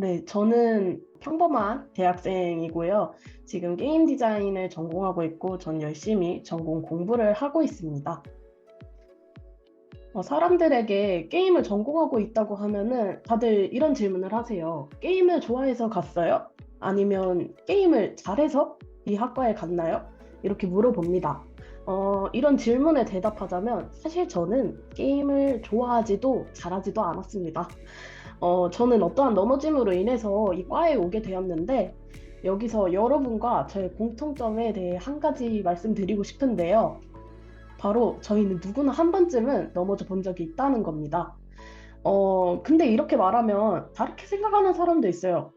네, 저는 평범한 대학생이고요. 지금 게임 디자인을 전공하고 있고, 전 열심히 전공 공부를 하고 있습니다. 사람들에게 게임을 전공하고 있다고 하면은 다들 이런 질문을 하세요. 게임을 좋아해서 갔어요? 아니면 게임을 잘해서 이 학과에 갔나요? 이렇게 물어봅니다. 이런 질문에 대답하자면 사실 저는 게임을 좋아하지도 잘하지도 않았습니다. 저는 어떠한 넘어짐으로 인해서 이 과에 오게 되었는데, 여기서 여러분과 저의 공통점에 대해 한 가지 말씀드리고 싶은데요. 바로 저희는 누구나 한 번쯤은 넘어져 본 적이 있다는 겁니다. 근데 이렇게 말하면 다르게 생각하는 사람도 있어요.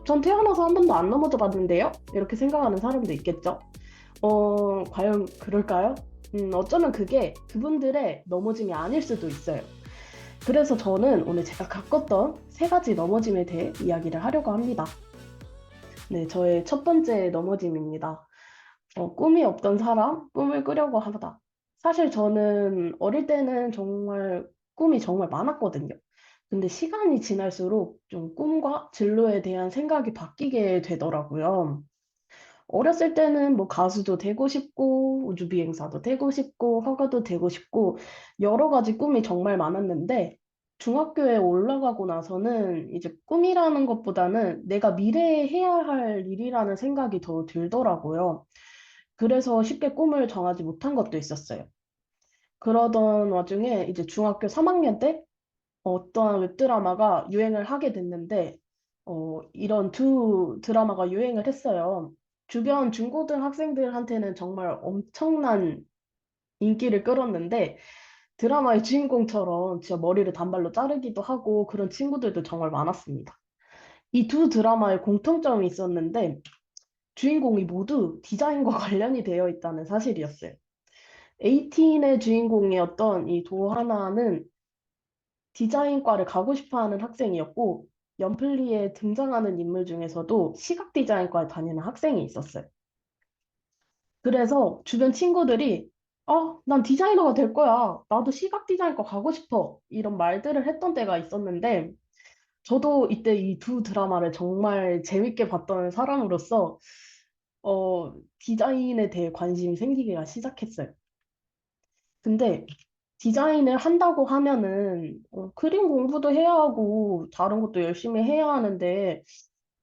전 태어나서 한 번도 안 넘어져 봤는데요? 이렇게 생각하는 사람도 있겠죠? 과연 그럴까요? 어쩌면 그게 그분들의 넘어짐이 아닐 수도 있어요. 그래서 저는 오늘 제가 겪었던 세 가지 넘어짐에 대해 이야기를 하려고 합니다. 네, 저의 첫 번째 넘어짐입니다. 꿈이 없던 사람, 꿈을 꾸려고 하다. 사실 저는 어릴 때는 정말 꿈이 정말 많았거든요. 근데 시간이 지날수록 좀 꿈과 진로에 대한 생각이 바뀌게 되더라고요. 어렸을 때는 뭐 가수도 되고 싶고, 우주비행사도 되고 싶고, 화가도 되고 싶고, 여러 가지 꿈이 정말 많았는데, 중학교에 올라가고 나서는 이제 꿈이라는 것보다는 내가 미래에 해야 할 일이라는 생각이 더 들더라고요. 그래서 쉽게 꿈을 정하지 못한 것도 있었어요. 그러던 와중에 이제 중학교 3학년 때 어떠한 웹드라마가 유행을 하게 됐는데, 이런 두 드라마가 유행을 했어요. 주변 중고등학생들한테는 정말 엄청난 인기를 끌었는데, 드라마의 주인공처럼 진짜 머리를 단발로 자르기도 하고 그런 친구들도 정말 많았습니다. 이 두 드라마의 공통점이 있었는데, 주인공이 모두 디자인과 관련이 되어 있다는 사실이었어요. 에이틴의 주인공이었던 이 도하나는 디자인과를 가고 싶어 하는 학생이었고, 연플리에 등장하는 인물 중에서도 시각 디자인과에 다니는 학생이 있었어요. 그래서 주변 친구들이, 난 디자이너가 될 거야. 나도 시각 디자인과 가고 싶어. 이런 말들을 했던 때가 있었는데, 저도 이때 이 두 드라마를 정말 재밌게 봤던 사람으로서, 디자인에 대해 관심이 생기기가 시작했어요. 근데 디자인을 한다고 하면은 그림 공부도 해야 하고 다른 것도 열심히 해야 하는데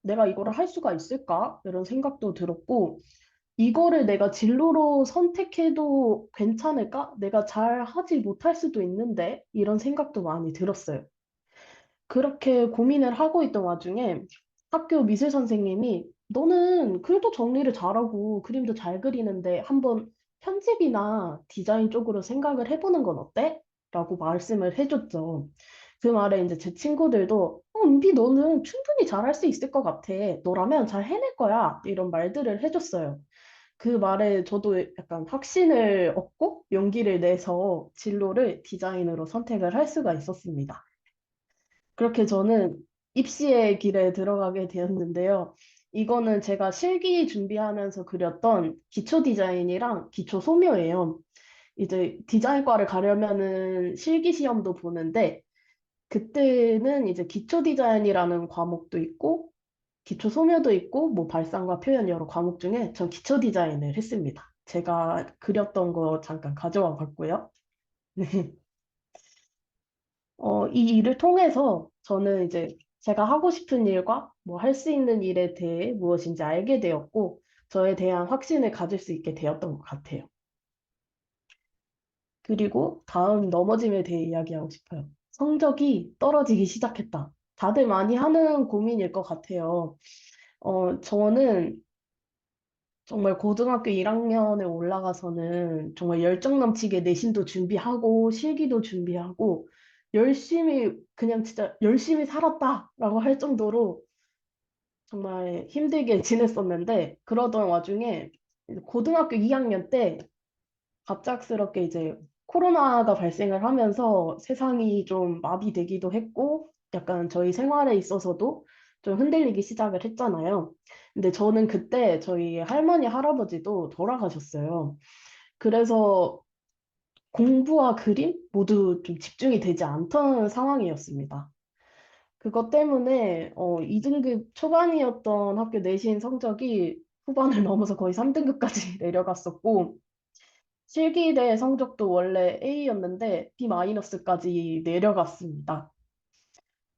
내가 이거를 할 수가 있을까? 이런 생각도 들었고 이거를 내가 진로로 선택해도 괜찮을까? 내가 잘 하지 못할 수도 있는데 이런 생각도 많이 들었어요. 그렇게 고민을 하고 있던 와중에 학교 미술 선생님이 너는 글도 정리를 잘하고 그림도 잘 그리는데 한번 편집이나 디자인 쪽으로 생각을 해보는 건 어때? 라고 말씀을 해줬죠. 그 말에 이제 제 친구들도 은비 너는 충분히 잘할 수 있을 것 같아. 너라면 잘 해낼 거야. 이런 말들을 해줬어요. 그 말에 저도 약간 확신을 얻고 용기를 내서 진로를 디자인으로 선택을 할 수가 있었습니다. 그렇게 저는 입시의 길에 들어가게 되었는데요. 이거는 제가 실기 준비하면서 그렸던 기초 디자인이랑 기초 소묘예요. 이제 디자인과를 가려면은 실기 시험도 보는데, 그때는 이제 기초 디자인이라는 과목도 있고, 기초 소묘도 있고, 뭐 발상과 표현 여러 과목 중에 전 기초 디자인을 했습니다. 제가 그렸던 거 잠깐 가져와 봤고요. 이 일을 통해서 저는 이제 제가 하고 싶은 일과 뭐 할 수 있는 일에 대해 무엇인지 알게 되었고, 저에 대한 확신을 가질 수 있게 되었던 것 같아요. 그리고 다음 넘어짐에 대해 이야기하고 싶어요. 성적이 떨어지기 시작했다. 다들 많이 하는 고민일 것 같아요. 저는 정말 고등학교 1학년에 올라가서는 정말 열정 넘치게 내신도 준비하고 실기도 준비하고 열심히 그냥 진짜 열심히 살았다라고 할 정도로 정말 힘들게 지냈었는데 그러던 와중에 이제 고등학교 2학년 때 갑작스럽게 이제 코로나가 발생을 하면서 세상이 좀 마비되기도 했고 약간 저희 생활에 있어서도 좀 흔들리기 시작을 했잖아요. 근데 저는 그때 저희 할머니, 할아버지도 돌아가셨어요. 그래서 공부와 그림 모두 좀 집중이 되지 않던 상황이었습니다. 그것 때문에 2등급 초반이었던 학교 내신 성적이 후반을 넘어서 거의 3등급까지 내려갔었고, 실기대 성적도 원래 A였는데 B-까지 내려갔습니다.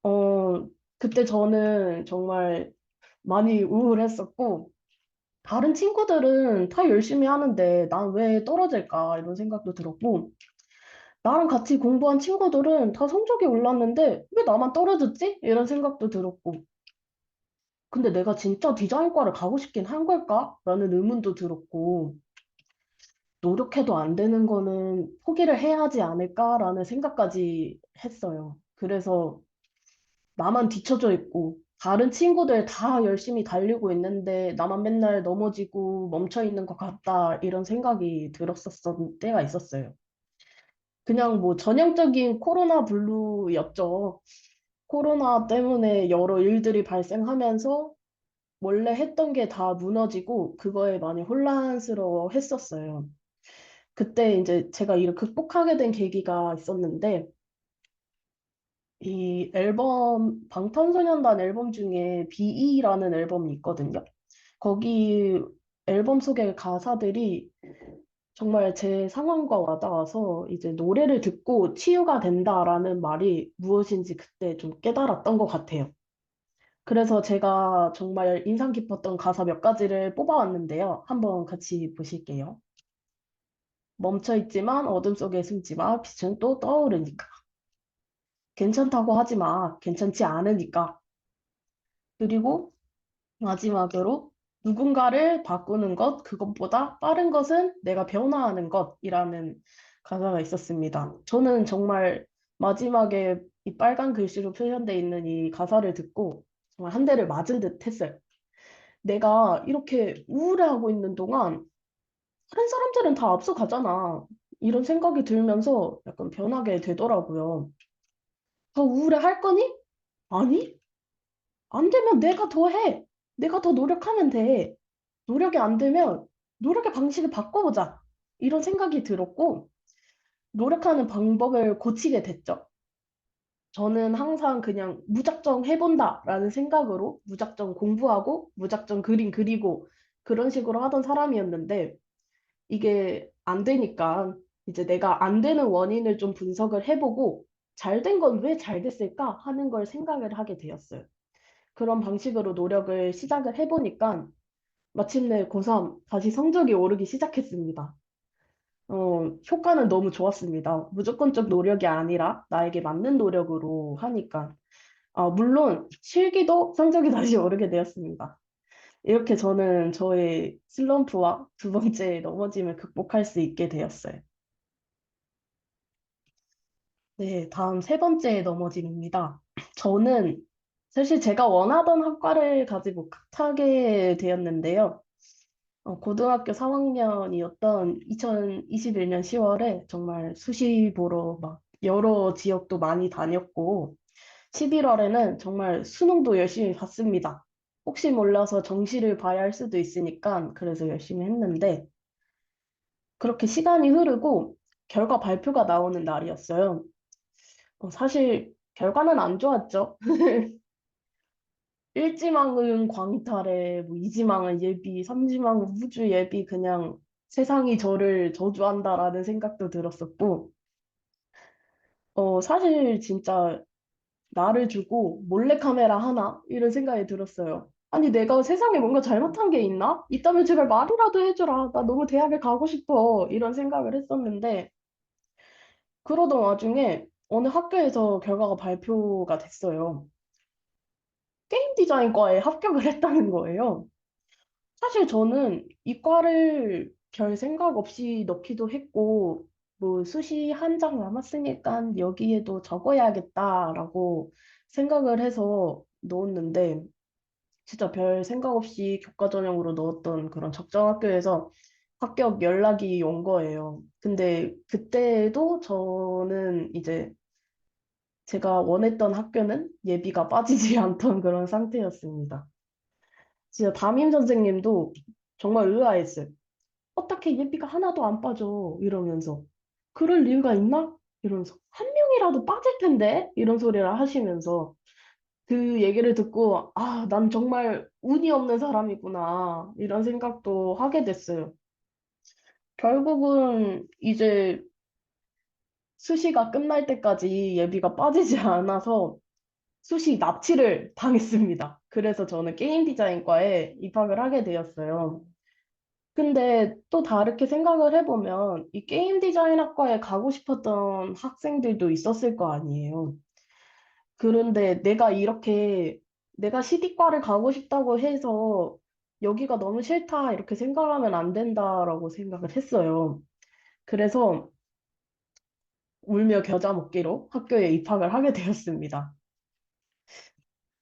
어, 그때 저는 정말 많이 우울했었고, 다른 친구들은 다 열심히 하는데 난 왜 떨어질까 이런 생각도 들었고, 나랑 같이 공부한 친구들은 다 성적이 올랐는데 왜 나만 떨어졌지? 이런 생각도 들었고, 근데 내가 진짜 디자인과를 가고 싶긴 한 걸까? 라는 의문도 들었고, 노력해도 안 되는 거는 포기를 해야 하지 않을까라는 생각까지 했어요. 그래서 나만 뒤쳐져 있고, 다른 친구들 다 열심히 달리고 있는데, 나만 맨날 넘어지고 멈춰 있는 것 같다, 이런 생각이 들었었던 때가 있었어요. 그냥 뭐 전형적인 코로나 블루였죠. 코로나 때문에 여러 일들이 발생하면서 원래 했던 게 다 무너지고, 그거에 많이 혼란스러워 했었어요. 그때 이제 제가 이를 극복하게 된 계기가 있었는데, 이 앨범, 방탄소년단 앨범 중에 BE라는 앨범이 있거든요. 거기 앨범 속의 가사들이 정말 제 상황과 와닿아서 이제 노래를 듣고 치유가 된다라는 말이 무엇인지 그때 좀 깨달았던 것 같아요. 그래서 제가 정말 인상 깊었던 가사 몇 가지를 뽑아왔는데요. 한번 같이 보실게요. 멈춰있지만 어둠 속에 숨지 마. 빛은 또 떠오르니까. 괜찮다고 하지 마. 괜찮지 않으니까. 그리고 마지막으로 누군가를 바꾸는 것, 그것보다 빠른 것은 내가 변화하는 것이라는 가사가 있었습니다. 저는 정말 마지막에 이 빨간 글씨로 표현되어 있는 이 가사를 듣고 정말 한 대를 맞은 듯 했어요. 내가 이렇게 우울해하고 있는 동안 다른 사람들은 다 앞서가잖아. 이런 생각이 들면서 약간 변하게 되더라고요. 더 우울해할 거니? 아니, 안 되면 내가 더 해. 내가 더 노력하면 돼. 노력이 안 되면 노력의 방식을 바꿔보자. 이런 생각이 들었고, 노력하는 방법을 고치게 됐죠. 저는 항상 그냥 무작정 해본다라는 생각으로 무작정 공부하고 무작정 그림 그리고 그런 식으로 하던 사람이었는데, 이게 안 되니까 이제 내가 안 되는 원인을 좀 분석을 해보고 잘 된 건 왜 잘 됐을까 하는 걸 생각을 하게 되었어요. 그런 방식으로 노력을 시작을 해보니까 마침내 고3 다시 성적이 오르기 시작했습니다. 효과는 너무 좋았습니다. 무조건적 노력이 아니라 나에게 맞는 노력으로 하니까. 물론 실기도 성적이 다시 오르게 되었습니다. 이렇게 저는 저의 슬럼프와 두 번째 넘어짐을 극복할 수 있게 되었어요. 네, 다음 세 번째 넘어짐입니다. 저는 사실 제가 원하던 학과를 가지 못하게 되었는데요. 고등학교 3학년이었던 2021년 10월에 정말 수시 보러 막 여러 지역도 많이 다녔고, 11월에는 정말 수능도 열심히 봤습니다. 혹시 몰라서 정시를 봐야 할 수도 있으니까 그래서 열심히 했는데, 그렇게 시간이 흐르고 결과 발표가 나오는 날이었어요. 사실 결과는 안 좋았죠. 1지망은 광탈에, 뭐 2지망은 예비, 3지망은 우주 예비, 그냥 세상이 저를 저주한다라는 생각도 들었었고, 사실 진짜 나를 주고 몰래카메라 하나? 이런 생각이 들었어요. 아니, 내가 세상에 뭔가 잘못한 게 있나? 있다면 제발 말이라도 해줘라. 나 너무 대학에 가고 싶어. 이런 생각을 했었는데, 그러던 와중에 어느 학교에서 결과가 발표가 됐어요. 게임 디자인과에 합격을 했다는 거예요. 사실 저는 이과를 별 생각 없이 넣기도 했고, 뭐 수시 한 장 남았으니까 여기에도 적어야겠다라고 생각을 해서 넣었는데, 진짜 별 생각 없이 교과 전형으로 넣었던 그런 적정 학교에서 합격 연락이 온 거예요. 근데 그때도 저는 이제 제가 원했던 학교는 예비가 빠지지 않던 그런 상태였습니다. 진짜 담임 선생님도 정말 의아했어요. 어떻게 예비가 하나도 안 빠져? 이러면서. 그럴 이유가 있나? 이러면서. 한 명이라도 빠질 텐데? 이런 소리를 하시면서. 그 얘기를 듣고, 아, 난 정말 운이 없는 사람이구나. 이런 생각도 하게 됐어요. 결국은 이제 수시가 끝날 때까지 예비가 빠지지 않아서 수시 납치를 당했습니다. 그래서 저는 게임 디자인과에 입학을 하게 되었어요. 근데 또 다르게 생각을 해보면 이 게임 디자인 학과에 가고 싶었던 학생들도 있었을 거 아니에요. 그런데 내가 CD과를 가고 싶다고 해서 여기가 너무 싫다 이렇게 생각하면 안 된다라고 생각을 했어요. 그래서 울며 겨자 먹기로 학교에 입학을 하게 되었습니다.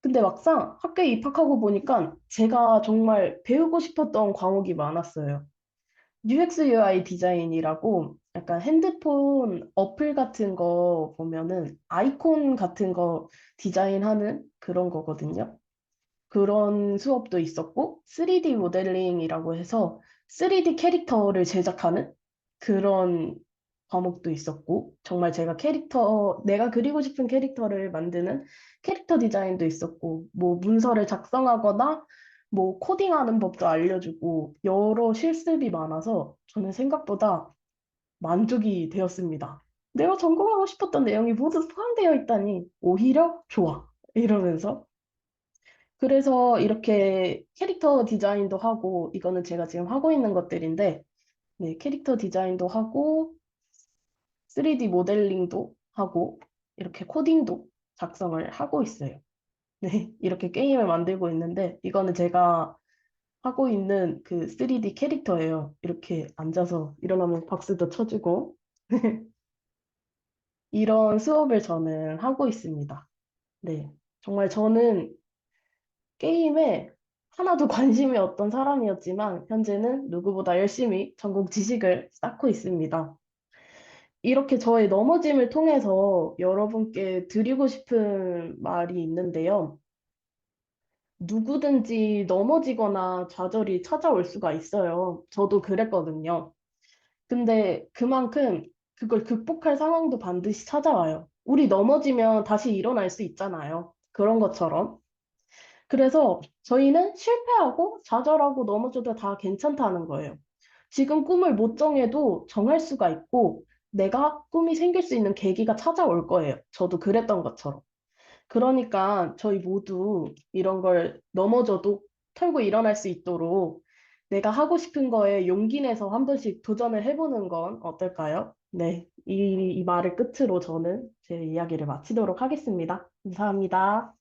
근데 막상 학교에 입학하고 보니까 제가 정말 배우고 싶었던 과목이 많았어요. UX UI 디자인이라고 약간 핸드폰 어플 같은 거 보면은 아이콘 같은 거 디자인하는 그런 거거든요. 그런 수업도 있었고, 3D 모델링이라고 해서 3D 캐릭터를 제작하는 그런 과목도 있었고, 정말 내가 그리고 싶은 캐릭터를 만드는 캐릭터 디자인도 있었고, 뭐 문서를 작성하거나, 뭐 코딩하는 법도 알려주고, 여러 실습이 많아서 저는 생각보다 만족이 되었습니다. 내가 전공하고 싶었던 내용이 모두 포함되어 있다니, 오히려 좋아. 이러면서. 그래서 이렇게 캐릭터 디자인도 하고, 이거는 제가 지금 하고 있는 것들인데, 네, 캐릭터 디자인도 하고, 3D 모델링도 하고, 이렇게 코딩도 작성을 하고 있어요. 네, 이렇게 게임을 만들고 있는데, 이거는 제가 하고 있는 그 3D 캐릭터예요. 이렇게 앉아서 일어나면 박수도 쳐주고, 이런 수업을 저는 하고 있습니다. 네, 정말 저는 게임에 하나도 관심이 없던 사람이었지만 현재는 누구보다 열심히 전공 지식을 쌓고 있습니다. 이렇게 저의 넘어짐을 통해서 여러분께 드리고 싶은 말이 있는데요. 누구든지 넘어지거나 좌절이 찾아올 수가 있어요. 저도 그랬거든요. 근데 그만큼 그걸 극복할 상황도 반드시 찾아와요. 우리 넘어지면 다시 일어날 수 있잖아요. 그런 것처럼. 그래서 저희는 실패하고 좌절하고 넘어져도 다 괜찮다는 거예요. 지금 꿈을 못 정해도 정할 수가 있고 내가 꿈이 생길 수 있는 계기가 찾아올 거예요. 저도 그랬던 것처럼. 그러니까 저희 모두 이런 걸 넘어져도 털고 일어날 수 있도록 내가 하고 싶은 거에 용기 내서 한 번씩 도전을 해보는 건 어떨까요? 네, 이 말을 끝으로 저는 제 이야기를 마치도록 하겠습니다. 감사합니다.